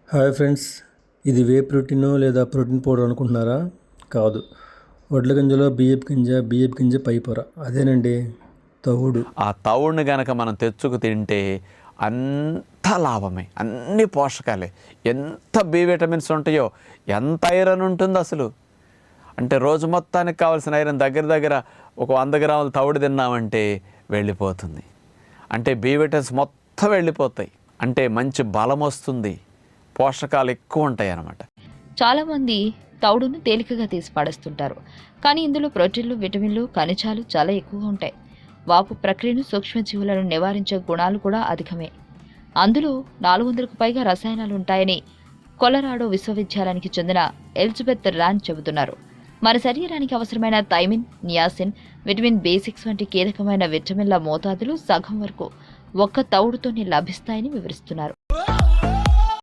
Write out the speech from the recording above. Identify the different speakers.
Speaker 1: Hi friends, ఇది whey protein లేదా protein powder అనుకుంటున్నారా? కాదు, వడ్ల గింజలో బియ్యపు గింజ పై పొర అదేనండి తవుడు.
Speaker 2: ఆ తవుడుని గనక మనం తెచ్చుకు తింటే అంత లాభమే, అన్ని పోషకాలే. ఎంత బి విటమిన్స్ ఉంటాయో, ఎంత ఐరన్ ఉంటుంది అసలు. అంటే రోజు మొత్తానికి కావాల్సిన ఐరన్ దగ్గర ఒక 100 గ్రాముల తవుడు తిన్నామంటే వెళ్ళిపోతుంది. అంటే బి విటమిన్స్ మొత్తం వెళ్ళిపోతాయి. అంటే మంచి బలం వస్తుంది, పోషకాలు ఎక్కువ ఉంటాయి అన్నమాట.
Speaker 3: చాలామంది తౌడును తేలికగా తీసి పడేస్తుంటారు. కానీ ఇందులో ప్రోటీన్లు, విటమిన్లు, ఖనిజాలు చాలా ఎక్కువగా ఉంటాయి. వాపు ప్రక్రియను, సూక్ష్మజీవులను నివారించే గుణాలు కూడా అధికమే. అందులో 400కు పైగా రసాయనాలు ఉంటాయని కొలరాడో విశ్వవిద్యాలయానికి చెందిన ఎలిజబెత్ రాన్ చెబుతున్నారు. మన శరీరానికి అవసరమైన థైమిన్, నియాసిన్, విటమిన్ B6 వంటి కీలకమైన విటమిన్ల మోతాదులు సగం వరకు ఒక్క తౌడుతోనే లభిస్తాయని వివరిస్తున్నారు.